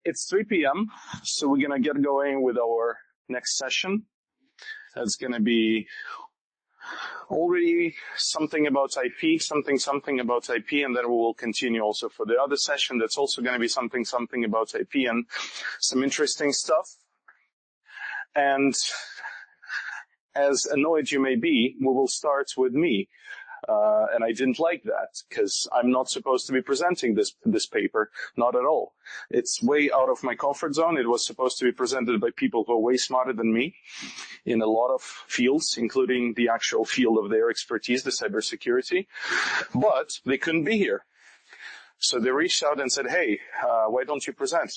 It's 3 p.m., so we're going to get going with our next session. That's going to be already something about IP, something about IP, and then we will continue also for the other session. That's also going to be something about IP and some interesting stuff. And as annoyed you may be, we will start with me. And I didn't like that because I'm not supposed to be presenting this paper, not at all. It's way out of my comfort zone. It was supposed to be presented by people who are way smarter than me in a lot of fields, including the actual field of their expertise, the cybersecurity. But they couldn't be here. So they reached out and said, hey, why don't you present?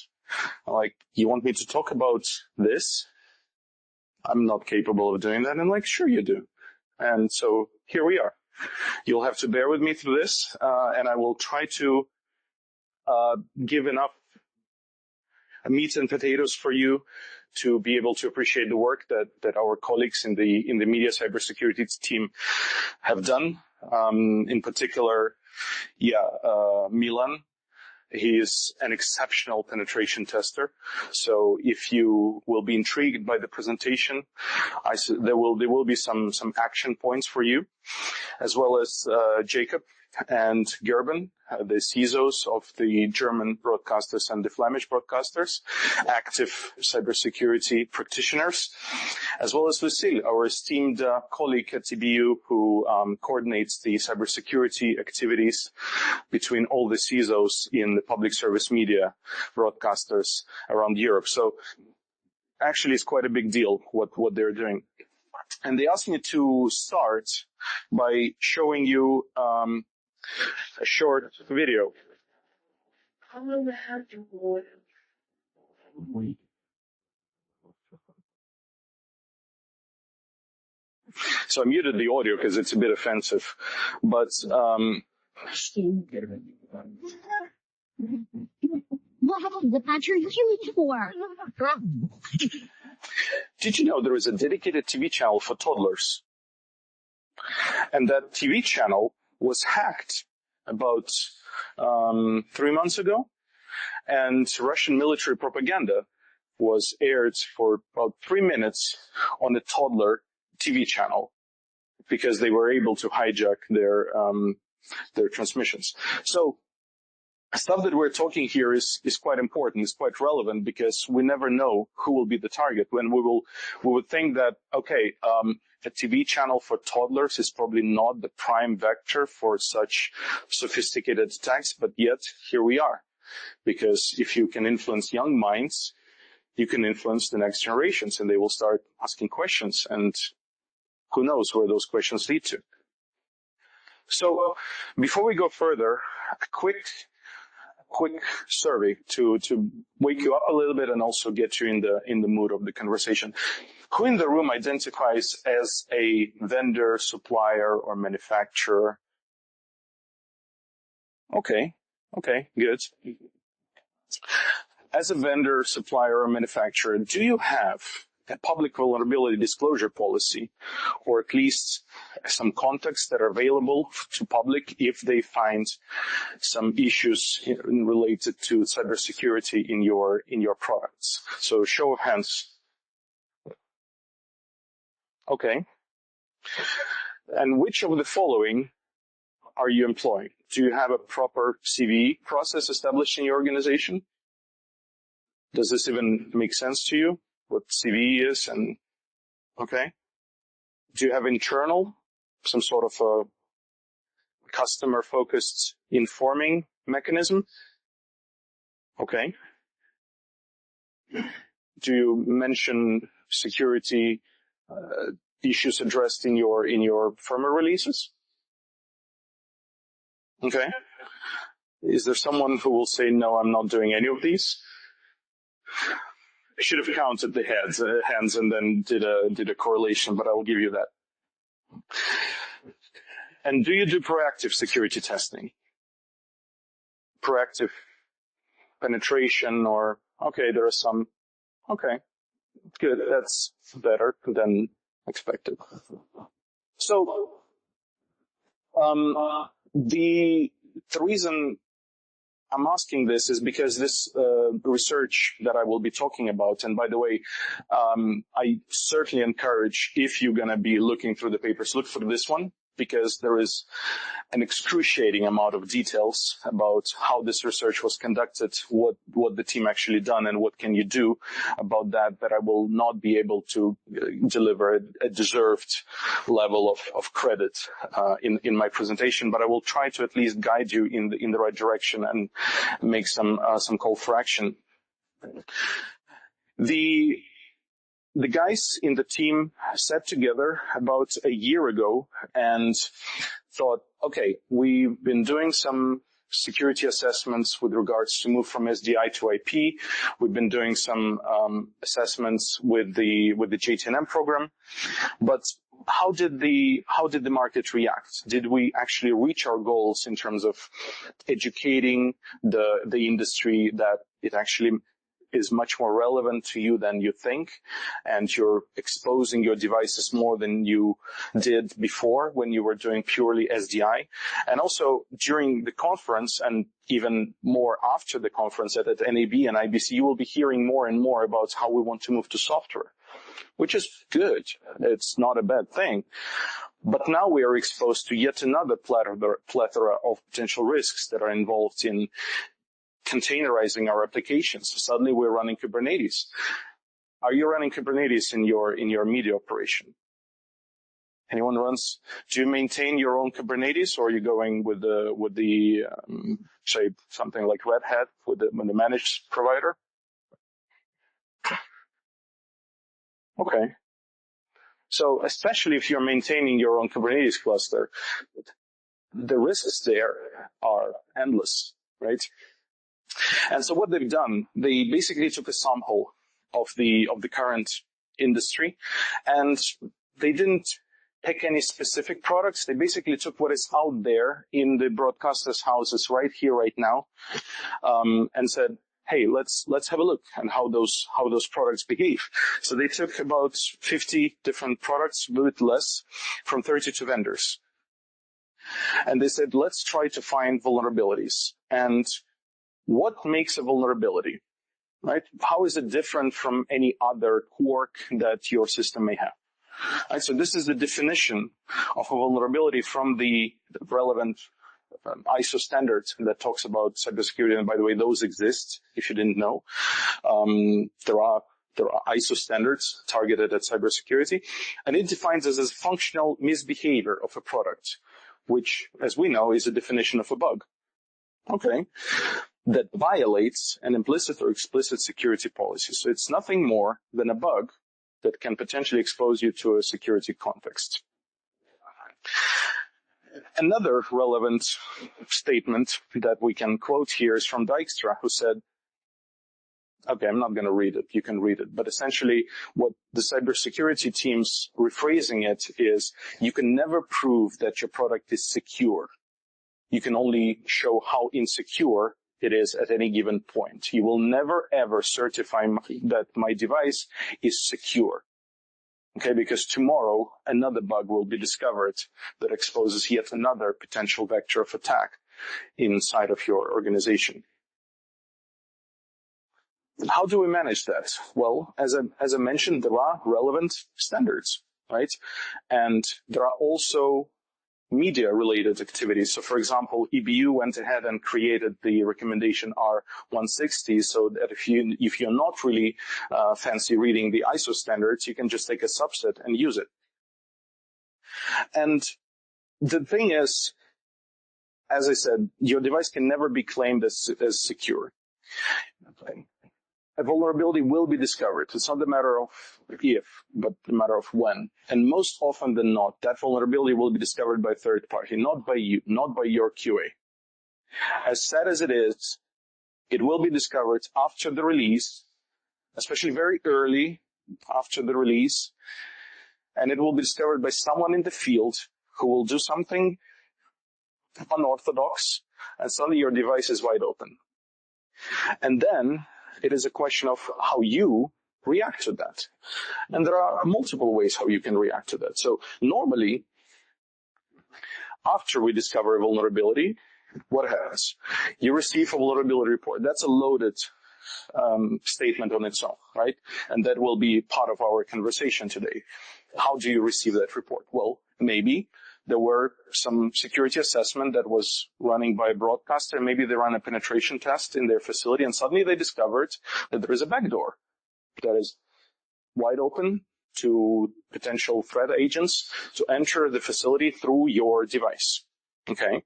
I'm like, you want me to talk about this? I'm not capable of doing that. And I'm like, sure you do. And so here we are. You'll have to bear with me through this, and I will try to give enough meat and potatoes for you to be able to appreciate the work that our colleagues in the media cybersecurity team have done. In particular, Milan. He is an exceptional penetration tester. So if you will be intrigued by the presentation, there will be some action points for you, as well as Jacob and Gerben, the CISOs of the German broadcasters and the Flemish broadcasters, active cybersecurity practitioners, as well as Lucille, our esteemed colleague at TBU, who coordinates the cybersecurity activities between all the CISOs in the public service media broadcasters around Europe. So actually it's quite a big deal what they're doing. And they asked me to start by showing you a short video. So I muted the audio because it's a bit offensive, but did you know there is a dedicated TV channel for toddlers? And that TV channel was hacked about 3 months ago, and Russian military propaganda was aired for about 3 minutes on a toddler TV channel because they were able to hijack their transmissions. So stuff that we're talking here is quite important, is quite relevant, because we never know who will be the target. When we would think that, okay, a TV channel for toddlers is probably not the prime vector for such sophisticated attacks, but yet here we are. Because if you can influence young minds, you can influence the next generations, and they will start asking questions, and who knows where those questions lead to. So before we go further, a quick survey to wake you up a little bit and also get you in the mood of the conversation. Who in the room identifies as a vendor, supplier, or manufacturer? Okay, good. As a vendor, supplier, or manufacturer, do you have a public vulnerability disclosure policy, or at least some contacts that are available to public if they find some issues related to cybersecurity in your products? So show of hands. Okay. And which of the following are you employing? Do you have a proper CVE process established in your organization? Does this even make sense to you? What CVE is? And okay. Do you have internal, some sort of a customer-focused informing mechanism? Okay. Do you mention security issues addressed in your firmware releases? Okay. Is there someone who will say, no, I'm not doing any of these? I should have counted the hands and then did a correlation, but I will give you that. And do you do proactive security testing? Proactive penetration, or, okay, there are some, okay, good, that's better than expected. So, the reason I'm asking this is because this research that I will be talking about, and by the way, I certainly encourage, if you're going to be looking through the papers, look for this one, because there is an excruciating amount of details about how this research was conducted, what the team actually done, and what can you do about that I will not be able to deliver a deserved level of credit in my presentation, but I will try to at least guide you in the right direction and make some call for action. The guys in the team sat together about a year ago and thought, okay, we've been doing some security assessments with regards to move from SDI to IP. We've been doing some assessments with the JTNM program, but how did the market react? Did we actually reach our goals in terms of educating the industry that it actually is much more relevant to you than you think, and you're exposing your devices more than you did before when you were doing purely SDI? And also during the conference, and even more after the conference at NAB and IBC, you will be hearing more and more about how we want to move to software, which is good. It's not a bad thing. But now we are exposed to yet another plethora of potential risks that are involved in containerizing our applications. Suddenly we're running Kubernetes. Are you running Kubernetes in your media operation? Anyone runs? Do you maintain your own Kubernetes, or are you going with the say something like Red Hat with the managed provider? Okay. So especially if you're maintaining your own Kubernetes cluster, the risks there are endless, right? And so what they've done, they basically took a sample of the current industry, and they didn't pick any specific products. They basically took what is out there in the broadcasters' houses right here, right now, and said, hey, let's have a look at how those products behave. So they took about 50 different products, a bit less, from 32 vendors. And they said, let's try to find vulnerabilities. And what makes a vulnerability, right? How is it different from any other quirk that your system may have? Right, so this is the definition of a vulnerability from the relevant ISO standards that talks about cybersecurity. And by the way, those exist, if you didn't know. There are ISO standards targeted at cybersecurity, and it defines as a functional misbehavior of a product, which, as we know, is a definition of a bug. Okay. That violates an implicit or explicit security policy. So it's nothing more than a bug that can potentially expose you to a security context. Another relevant statement that we can quote here is from Dijkstra, who said, okay, I'm not going to read it, you can read it, but essentially what the cybersecurity team's rephrasing it is, you can never prove that your product is secure. You can only show how insecure it is at any given point. You will never ever certify that my device is secure. Okay, because tomorrow another bug will be discovered that exposes yet another potential vector of attack inside of your organization. How do we manage that? Well, as I mentioned, there are relevant standards, right? And there are also media-related activities. So, for example, EBU went ahead and created the recommendation R160, so that if you're not really fancy reading the ISO standards, you can just take a subset and use it. And the thing is, as I said, your device can never be claimed as secure. A vulnerability will be discovered. It's not a matter of if, but a matter of when. And most often than not, that vulnerability will be discovered by a third party, not by you, not by your QA. As sad as it is, it will be discovered after the release, especially very early after the release, and it will be discovered by someone in the field who will do something unorthodox, and suddenly your device is wide open. And then it is a question of how you react to that. And there are multiple ways how you can react to that. So normally, after we discover a vulnerability, what happens? You receive a vulnerability report. That's a loaded statement on its own, right? And that will be part of our conversation today. How do you receive that report? Well, maybe there were some security assessment that was running by a broadcaster. Maybe they ran a penetration test in their facility, and suddenly they discovered that there is a backdoor that is wide open to potential threat agents to enter the facility through your device. Okay?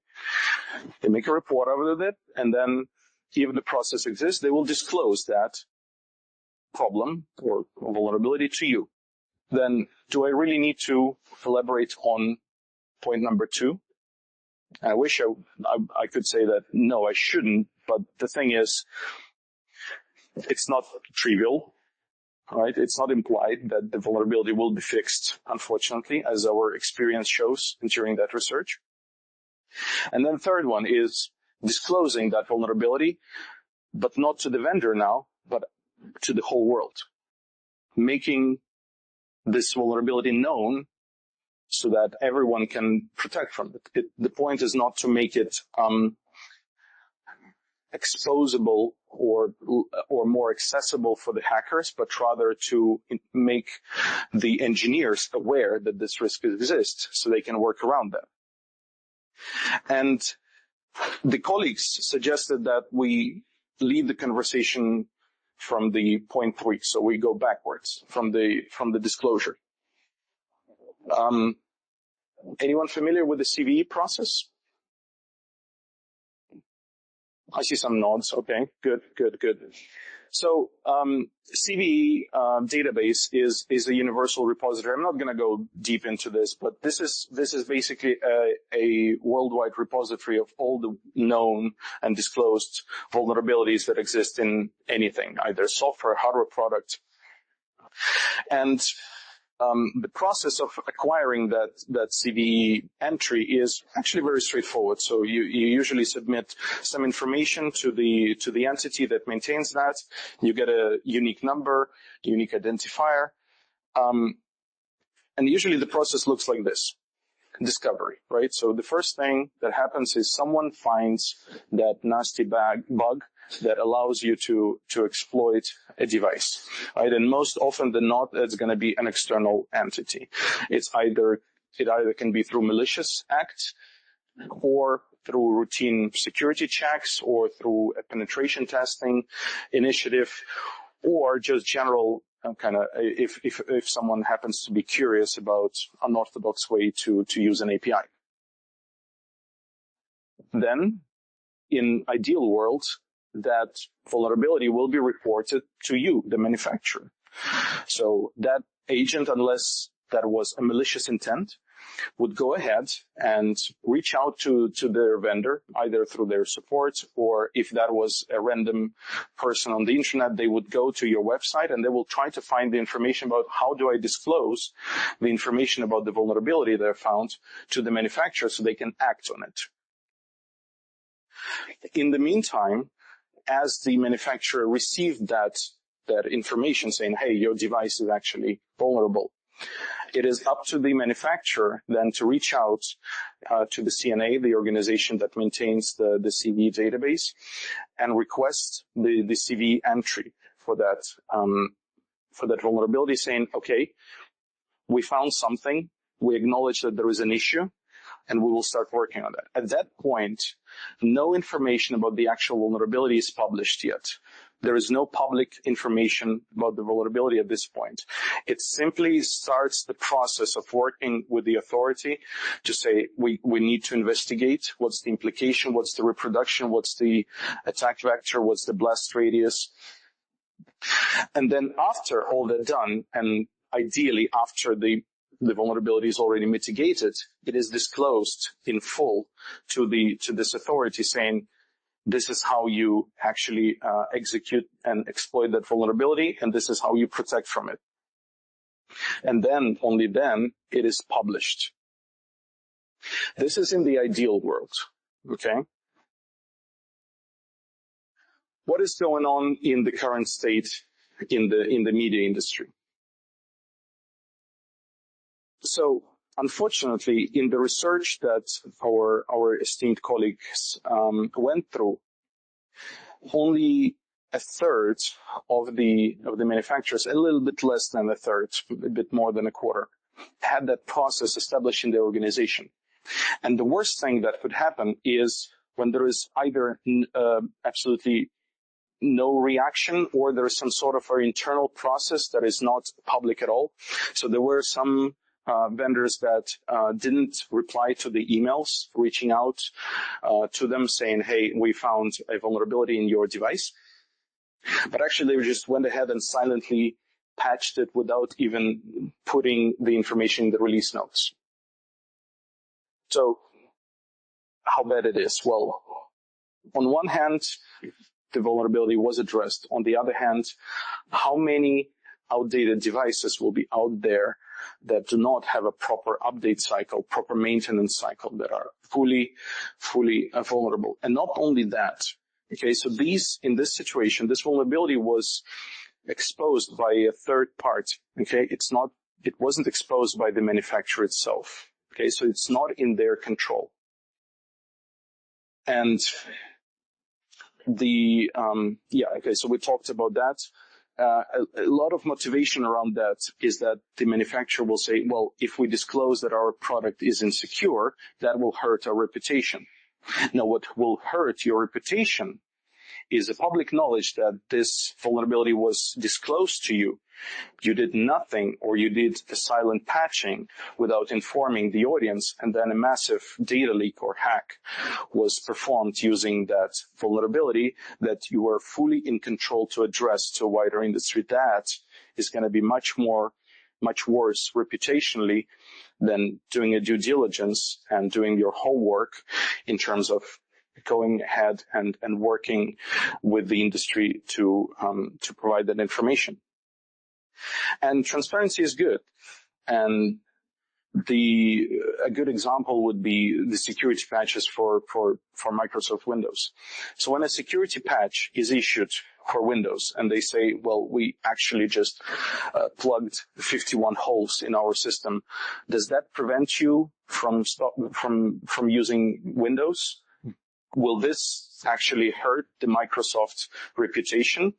They make a report of it, and then if the process exists, they will disclose that problem or vulnerability to you. Then do I really need to elaborate on point number 2? I wish I could say that no, I shouldn't, but the thing is, it's not trivial, right? It's not implied that the vulnerability will be fixed, unfortunately, as our experience shows during that research. And then third one is disclosing that vulnerability, but not to the vendor now, but to the whole world. Making this vulnerability known so that everyone can protect from it. The point is not to make it exposable or more accessible for the hackers, but rather to make the engineers aware that this risk exists so they can work around that. And the colleagues suggested that we lead the conversation from the point 3, so we go backwards from the disclosure. Anyone familiar with the CVE process? I see some nods. Okay, good. So CVE database is a universal repository. I'm not going to go deep into this, but this is basically a worldwide repository of all the known and disclosed vulnerabilities that exist in anything, either software, hardware product. And the process of acquiring that CVE entry is actually very straightforward. So you usually submit some information to the entity that maintains that. You get a unique number, unique identifier. And usually the process looks like this. Discovery, right? So the first thing that happens is someone finds that nasty bug that allows you to exploit a device, right? And most often than not, it's going to be an external entity. It either can be through malicious act, or through routine security checks, or through a penetration testing initiative, or just general kind of if someone happens to be curious about unorthodox way to use an API. Then, in ideal world, that vulnerability will be reported to you, the manufacturer. So that agent, unless that was a malicious intent, would go ahead and reach out to their vendor, either through their support, or if that was a random person on the internet, they would go to your website and they will try to find the information about how do I disclose the information about the vulnerability that I found to the manufacturer so they can act on it. In the meantime, as the manufacturer received that information saying, hey, your device is actually vulnerable, it is up to the manufacturer then to reach out to the CNA, the organization that maintains the CVE database, and request the CVE entry for that vulnerability, saying, okay, we found something, we acknowledge that there is an issue, and we will start working on that. At that point, no information about the actual vulnerability is published yet. There is no public information about the vulnerability at this point. It simply starts the process of working with the authority to say, we need to investigate what's the implication, what's the reproduction, what's the attack vector, what's the blast radius. And then after all that done, and ideally after the vulnerability is already mitigated, it is disclosed in full to this authority saying, this is how you actually execute and exploit that vulnerability, and this is how you protect from it. And then, only then, it is published. This is in the ideal world, okay? What is going on in the current state in the media industry? So unfortunately, in the research that our esteemed colleagues went through, only a third of the manufacturers, a little bit less than a third, a bit more than a quarter, had that process established in the organization. And the worst thing that could happen is when there is either absolutely no reaction or there is some sort of an internal process that is not public at all. So there were some vendors that didn't reply to the emails, reaching out to them saying, hey, we found a vulnerability in your device. But actually, they just went ahead and silently patched it without even putting the information in the release notes. So how bad it is? Well, on one hand, the vulnerability was addressed. On the other hand, how many outdated devices will be out there that do not have a proper update cycle, proper maintenance cycle, that are fully vulnerable? And not only that, okay, so in this situation, this vulnerability was exposed by a third party, okay? It wasn't exposed by the manufacturer itself, okay? So it's not in their control. And so we talked about that. A lot of motivation around that is that the manufacturer will say, well, if we disclose that our product is insecure, that will hurt our reputation. Now, what will hurt your reputation is the public knowledge that this vulnerability was disclosed to you. You did nothing, or you did the silent patching without informing the audience, and then a massive data leak or hack was performed using that vulnerability that you were fully in control to address to a wider industry. That is going to be much worse reputationally than doing a due diligence and doing your homework in terms of going ahead and working with the industry to provide that information. And transparency is good. And a good example would be the security patches for Microsoft Windows. So when a security patch is issued for Windows and they say, well, we actually just plugged 51 holes in our system, does that prevent you from using Windows? Will this actually hurt the Microsoft reputation?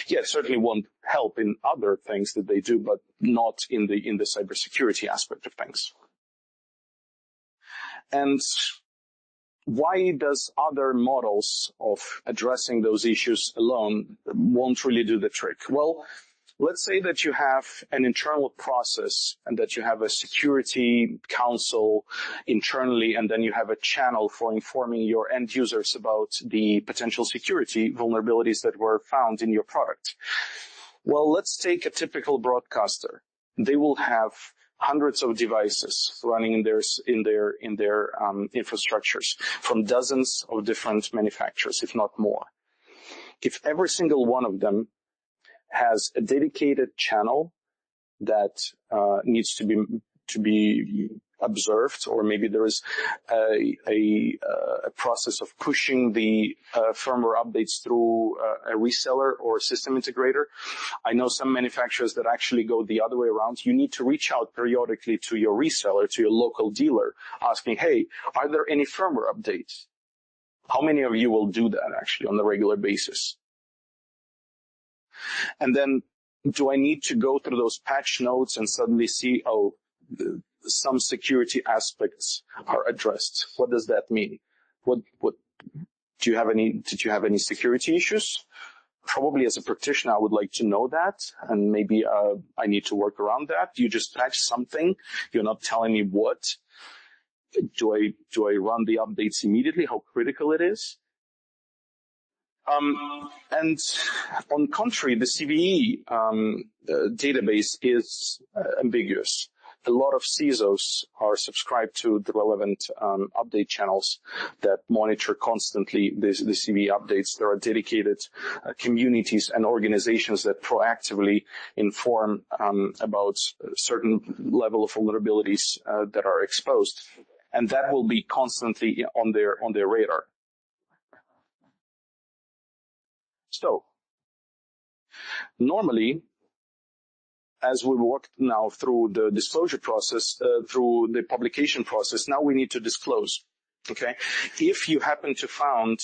Yeah, it certainly won't help in other things that they do, but not in the cybersecurity aspect of things. And why does other models of addressing those issues alone won't really do the trick? Well, let's say that you have an internal process and that you have a security council internally, and then you have a channel for informing your end users about the potential security vulnerabilities that were found in your product. Well, let's take a typical broadcaster. They will have hundreds of devices running in their infrastructures from dozens of different manufacturers, if not more. If every single one of them has a dedicated channel that needs to be observed, or maybe there is a process of pushing the firmware updates through a reseller or system integrator. I know some manufacturers that actually go the other way around. You need to reach out periodically to your reseller, to your local dealer, asking, hey, are there any firmware updates? How many of you will do that actually on a regular basis? And then, do I need to go through those patch notes and suddenly see, some security aspects are addressed? What does that mean? Did you have any security issues? Probably as a practitioner, I would like to know that, and maybe I need to work around that. You just patch something. You're not telling me what. Do I run the updates immediately? How critical it is? And on contrary, the CVE database is ambiguous. A lot of CISOs are subscribed to the relevant update channels that monitor constantly the CVE updates. There are dedicated communities and organizations that proactively inform about a certain level of vulnerabilities that are exposed, and that will be constantly on their radar. So, normally, as we work now through the disclosure process, through the publication process, now we need to disclose. Okay, if you happen to found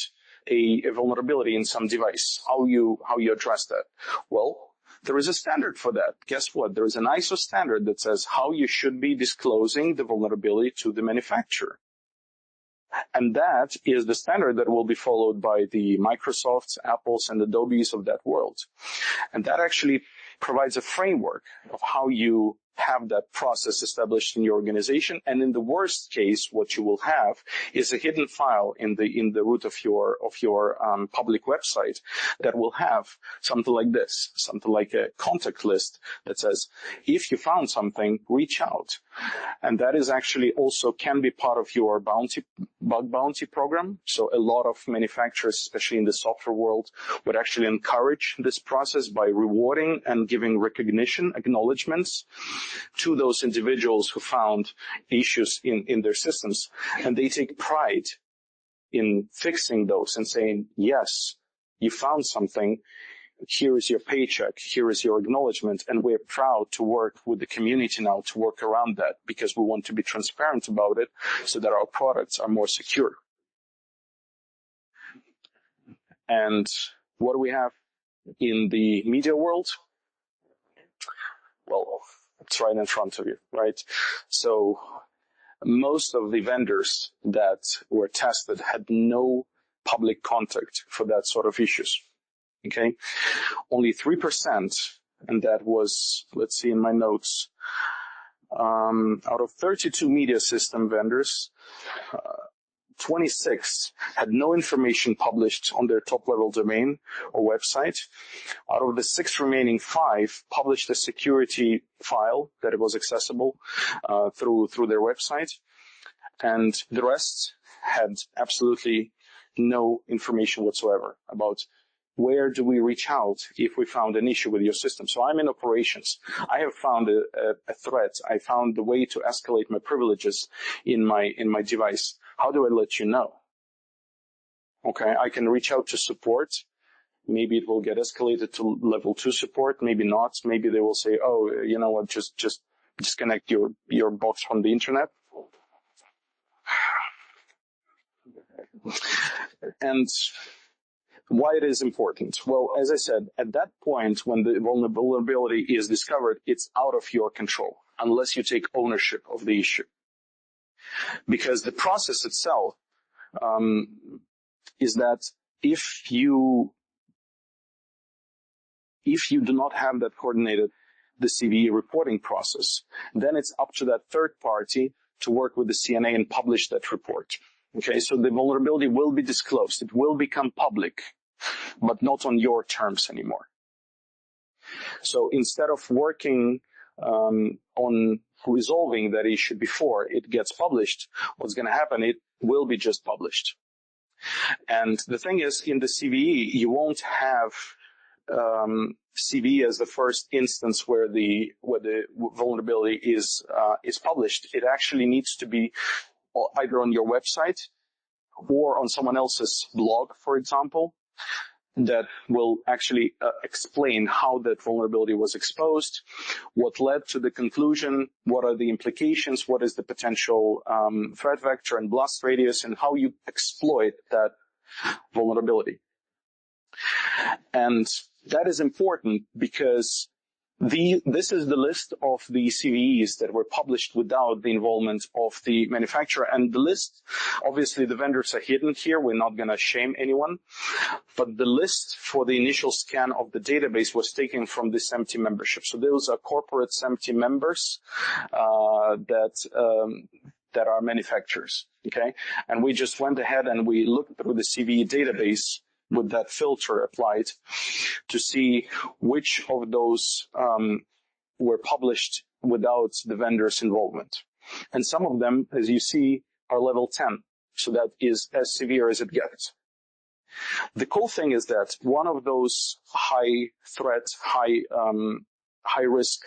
a vulnerability in some device, how you address that? Well, there is a standard for that. Guess what? There is an ISO standard that says how you should be disclosing the vulnerability to the manufacturer. And that is the standard that will be followed by the Microsofts, Apples, and Adobes of that world. And that actually provides a framework of how you have that process established in your organization. And in the worst case, what you will have is a hidden file in the root of your public website that will have something like this, something like a contact list that says, if you found something, reach out. And that is actually also can be part of your bug bounty program. So a lot of manufacturers, especially in the software world, would actually encourage this process by rewarding and giving recognition, acknowledgements to those individuals who found issues in their systems. And they take pride in fixing those and saying, yes, you found something. Here is your paycheck. Here is your acknowledgement. And we're proud to work with the community now to work around that because we want to be transparent about it so that our products are more secure. And what do we have in the media world? Well, it's right in front of you, right? So most of the vendors that were tested had no public contact for that sort of issues. Okay, only 3%, and that was, let's see in my notes, out of 32 media system vendors, 26 had no information published on their top-level domain or website. Out of the 6 remaining 5 published a security file that it was accessible through their website, and the rest had absolutely no information whatsoever about where do we reach out if we found an issue with your system? So I'm in operations. I have found a threat. I found the way to escalate my privileges in my device. How do I let you know? Okay, I can reach out to support. Maybe it will get escalated to level 2 support. Maybe not. Maybe they will say, oh, you know what, just disconnect your box from the internet. And why it is important? Well, as I said, at that point when the vulnerability is discovered, it's out of your control unless you take ownership of the issue. Because the process itself is that if you do not have that coordinated, the CVE reporting process, then it's up to that third party to work with the CNA and publish that report. Okay, so the vulnerability will be disclosed. It will become public, but not on your terms anymore. So instead of working on resolving that issue before it gets published, what's going to happen, it will be just published. And the thing is, in the CVE, you won't have CVE as the first instance where the vulnerability is published. It actually needs to be either on your website or on someone else's blog, for example, that will actually explain how that vulnerability was exposed, what led to the conclusion, what are the implications, what is the potential threat vector and blast radius, and how you exploit that vulnerability. And that is important because this is the list of the CVEs that were published without the involvement of the manufacturer. And the list, obviously the vendors are hidden here. We're not going to shame anyone. But the list for the initial scan of the database was taken from the SMPTE membership. So those are corporate SMPTE members that are manufacturers. Okay, and we just went ahead and we looked through the CVE database with that filter applied to see which of those were published without the vendor's involvement. And some of them, as you see, are level 10. So that is as severe as it gets. The cool thing is that one of those high threat, high risk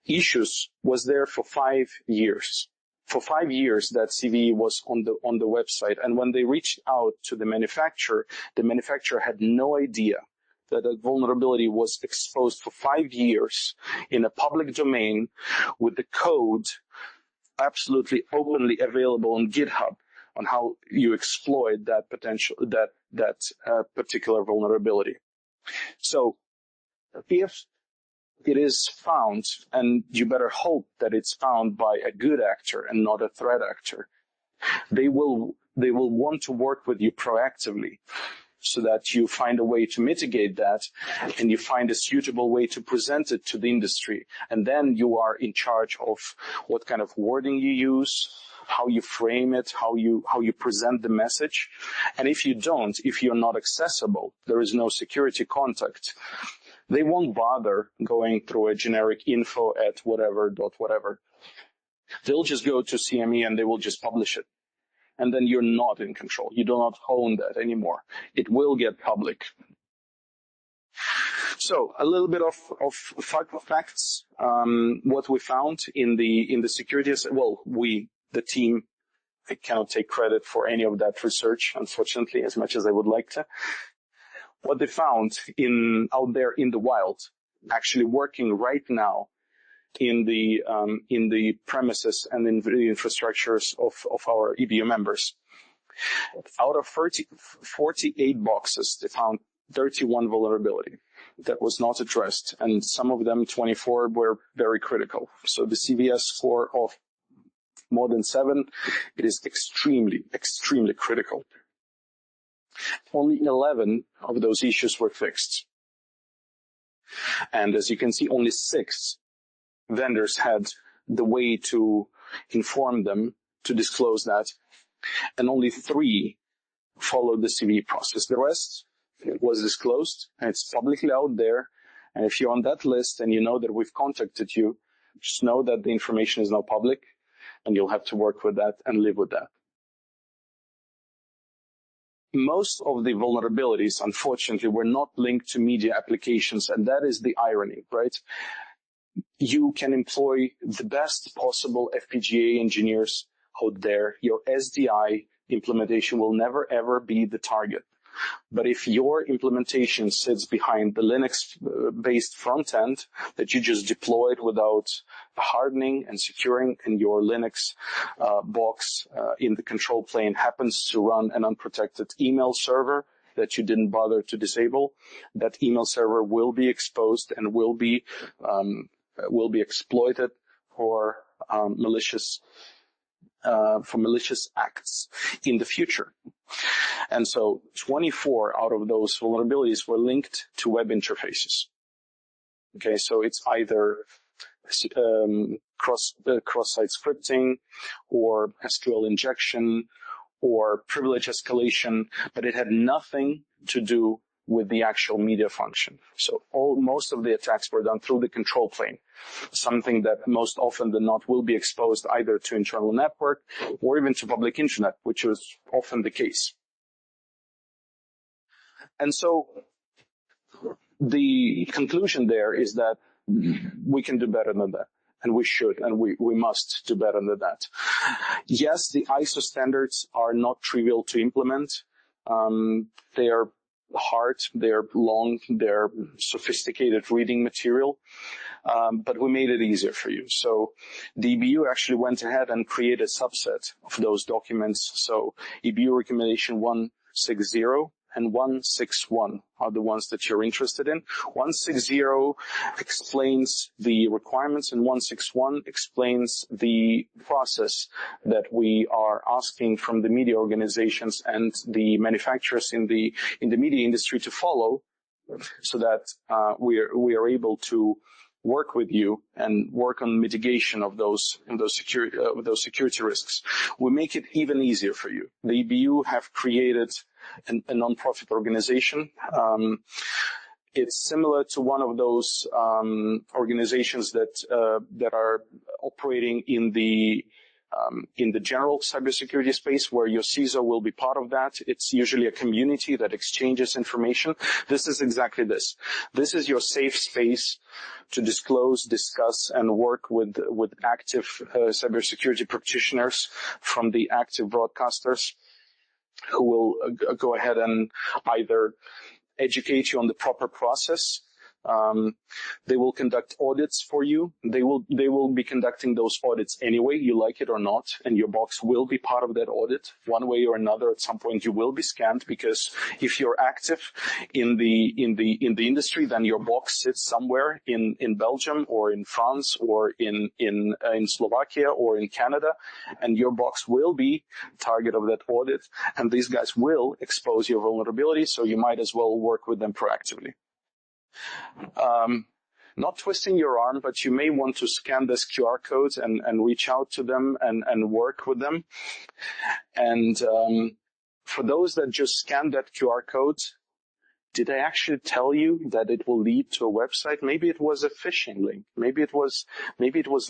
issues was there for 5 years. For 5 years, that CVE was on the website. And when they reached out to the manufacturer had no idea that a vulnerability was exposed for 5 years in a public domain with the code absolutely openly available on GitHub on how you exploit that particular vulnerability. So if it is found, and you better hope that it's found by a good actor and not a threat actor, they will want to work with you proactively so that you find a way to mitigate that and you find a suitable way to present it to the industry. And then you are in charge of what kind of wording you use, how you frame it, how you present the message. And if you're not accessible, there is no security contact, they won't bother going through a generic info at whatever. They'll just go to CME and they will just publish it. And then you're not in control. You do not own that anymore. It will get public. So a little bit of facts. What we found in the security, the team, I cannot take credit for any of that research, unfortunately, as much as I would like to. What they found out there in the wild, actually working right now in the premises and in the infrastructures of our EBU members. Out of 48 boxes, they found 31 vulnerability that was not addressed, and some of them, 24, were very critical. So the CVS score of more than 7, it is extremely, extremely critical. Only 11 of those issues were fixed. And as you can see, only 6 vendors had the way to inform them to disclose that, and only 3 followed the CVE process. The rest was disclosed, and it's publicly out there. And if you're on that list and you know that we've contacted you, just know that the information is now public, and you'll have to work with that and live with that. Most of the vulnerabilities, unfortunately, were not linked to media applications, and that is the irony, right? You can employ the best possible FPGA engineers out there. Your SDI implementation will never, ever be the target. But if your implementation sits behind the Linux-based front end that you just deployed without hardening and securing, and your Linux box in the control plane happens to run an unprotected email server that you didn't bother to disable, that email server will be exposed and will be exploited for malicious acts in the future. And so 24 out of those vulnerabilities were linked to web interfaces. Okay, so it's either cross-site scripting or SQL injection or privilege escalation, but it had nothing to do with the actual media function. So most of the attacks were done through the control plane, something that most often than not will be exposed either to internal network or even to public internet, which is often the case. And so the conclusion there is that we can do better than that. And we should, and we must do better than that. Yes, the ISO standards are not trivial to implement. They are hard, they're long, they're sophisticated reading material, but we made it easier for you. So the EBU actually went ahead and created a subset of those documents. So EBU recommendation 160 and 161 are the ones that you're interested in. 160 explains the requirements, and 161 explains the process that we are asking from the media organizations and the manufacturers in the media industry to follow, so that we are able to work with you and work on mitigation of those security risks. We make it even easier for you. The EBU have created a non-profit organization. It's similar to one of those organizations that are operating in the general cybersecurity space, where your CISO will be part of that. It's usually a community that exchanges information. This is exactly this. This is your safe space to disclose, discuss, and work with active cybersecurity practitioners from the active broadcasters, who will go ahead and either educate you on the proper process. They will conduct audits for you. They will be conducting those audits anyway, you like it or not, and your box will be part of that audit one way or another. At some point, you will be scanned, because if you're active in the industry, then your box sits somewhere in Belgium or in France or in Slovakia or in Canada, and your box will be target of that audit. And these guys will expose your vulnerability, so you might as well work with them proactively. Not twisting your arm, but you may want to scan this QR code and reach out to them and work with them. And for those that just scan that QR code, did I actually tell you that it will lead to a website? Maybe it was a phishing link. Maybe it was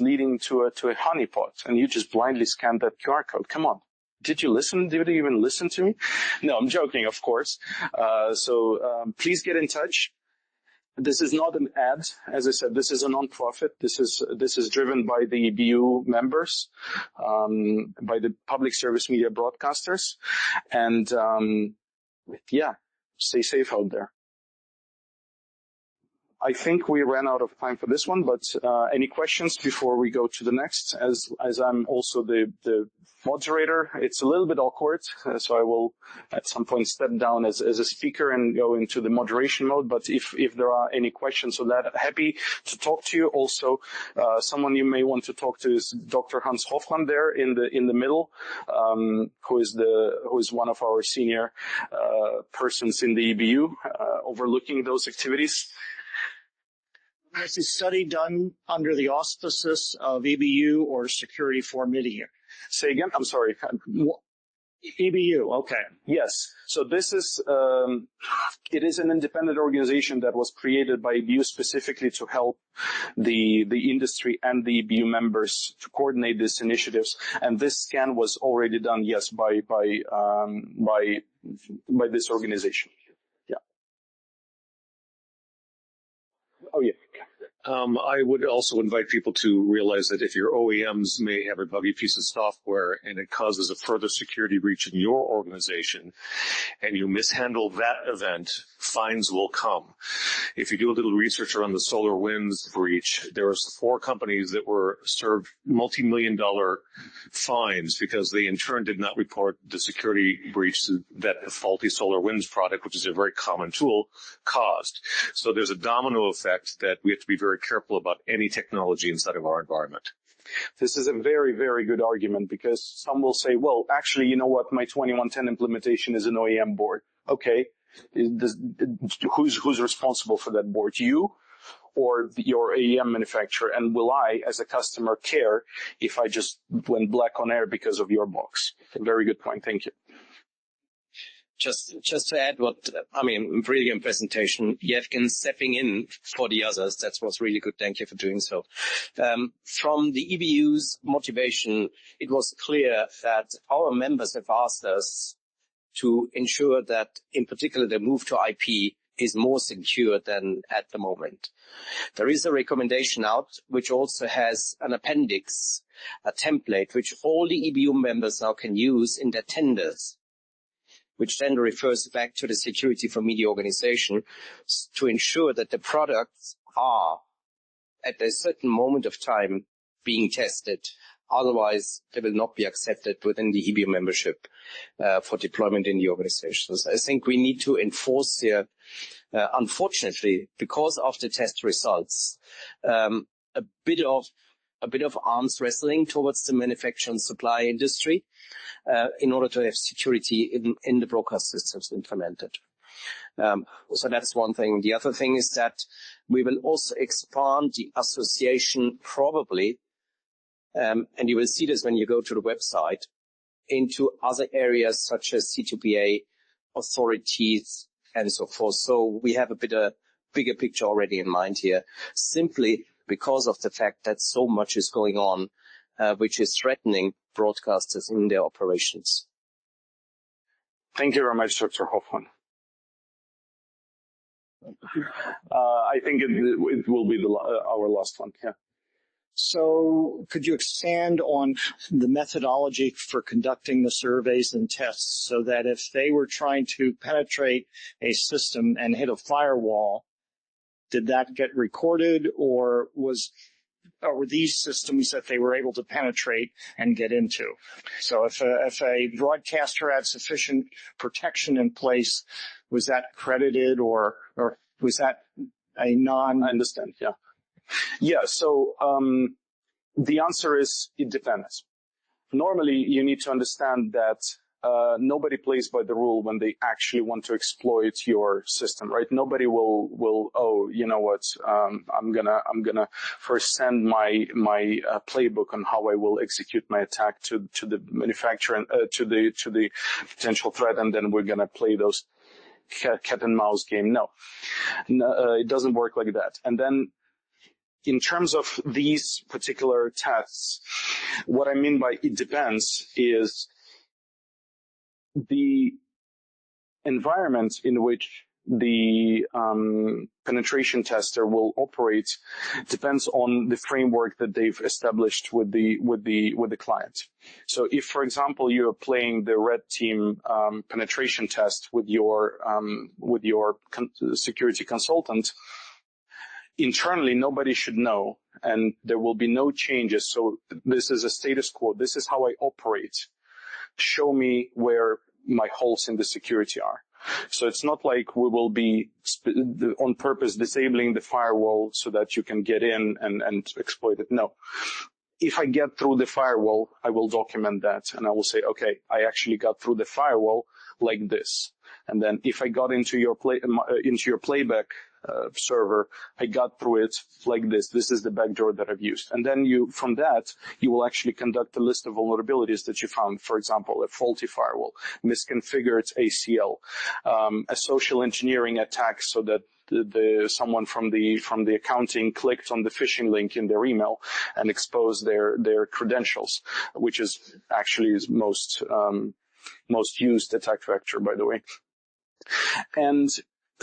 leading to a honeypot, and you just blindly scanned that QR code. Come on. Did you listen? Did you even listen to me? No, I'm joking, of course. So please get in touch. This is not an ad. As I said, this is a non-profit. This is driven by the EBU members, by the public service media broadcasters. And, stay safe out there. I think we ran out of time for this one, but any questions before we go to the next? As I'm also the moderator, it's a little bit awkward, so I will at some point step down as a speaker and go into the moderation mode. But if there are any questions on that, happy to talk to you. Also, someone you may want to talk to is Dr. Hans Hofmann there in the middle, who is one of our senior persons in the EBU overlooking those activities. Was the study done under the auspices of EBU or Security for Media? Say again? I'm sorry. EBU, okay. Yes. So this is, it is an independent organization that was created by EBU specifically to help the industry and the EBU members to coordinate these initiatives. And this scan was already done, yes, by this organization. Yeah. Oh, yeah. I would also invite people to realize that if your OEMs may have a buggy piece of software and it causes a further security breach in your organization and you mishandle that event, fines will come. If you do a little research around the SolarWinds breach, there were 4 companies that were served multi-million-dollar fines because they in turn did not report the security breach that the faulty SolarWinds product, which is a very common tool, caused. So there's a domino effect that we have to be very careful about any technology inside of our environment. This is a very, very good argument, because some will say, well, actually, you know what? My 2110 implementation is an OEM board. Okay. Who's responsible for that board? You or your AEM manufacturer? And will I, as a customer, care if I just went black on air because of your box? Very good point. Thank you. Just to add brilliant presentation. Yevgen stepping in for the others. That was really good. Thank you for doing so. From the EBU's motivation, it was clear that our members have asked us to ensure that, in particular, the move to IP is more secure than at the moment. There is a recommendation out which also has an appendix, a template, which all the EBU members now can use in their tenders, which then refers back to the Security for Media organization to ensure that the products are, at a certain moment of time, being tested. Otherwise, they will not be accepted within the EBU membership for deployment in the organizations. I think we need to enforce here, unfortunately, because of the test results, a bit of arms wrestling towards the manufacturing supply industry in order to have security in the broadcast systems implemented. So that's one thing. The other thing is that we will also expand the association probably, and you will see this when you go to the website, into other areas such as C2PA, authorities, and so forth. So we have a bigger picture already in mind here, simply because of the fact that so much is going on, which is threatening broadcasters in their operations. Thank you very much, Dr. Hofmann. I think it will be our last one. Yeah. So could you expand on the methodology for conducting the surveys and tests so that if they were trying to penetrate a system and hit a firewall, did that get recorded, or were these systems that they were able to penetrate and get into? So if a broadcaster had sufficient protection in place, was that credited or was that a I understand, yeah. Yeah, so the answer is it depends. Normally, you need to understand that nobody plays by the rule when they actually want to exploit your system, right? Nobody will oh, you know what, I'm gonna first send my playbook on how I will execute my attack to the manufacturer and to the potential threat, and then we're gonna play those cat and mouse game. No, it doesn't work like that. And then in terms of these particular tests, what I mean by it depends is the environment in which the penetration tester will operate depends on the framework that they've established with the client. So if, for example, you're playing the red team penetration test with your security consultant, internally nobody should know, and there will be no changes. So this is a status quo. This is how I operate. Show me where my holes in the security are. So it's not like we will be on purpose disabling the firewall so that you can get in and exploit it. No. If I get through the firewall, I will document that, and I will say, okay, I actually got through the firewall like this. And then if I got into your playback server, I got through it like this. This is the backdoor that I've used. And then from that, you will actually conduct a list of vulnerabilities that you found. For example, a faulty firewall, misconfigured ACL, a social engineering attack so that someone from the accounting clicked on the phishing link in their email and exposed their credentials, which is actually most used attack vector, by the way. And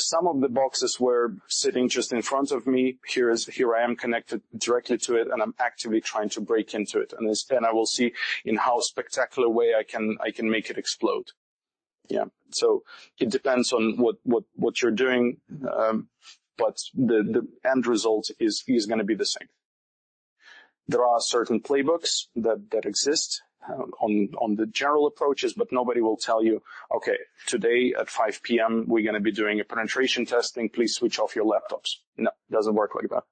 some of the boxes were sitting just in front of me. Here I am connected directly to it, and I'm actively trying to break into it. And then I will see in how spectacular way I can make it explode. Yeah. So it depends on what you're doing, but the end result is going to be the same. There are certain playbooks that exist on the general approaches, but nobody will tell you, okay, today at 5 p.m. we're going to be doing a penetration testing. Please switch off your laptops. No, it doesn't work like that.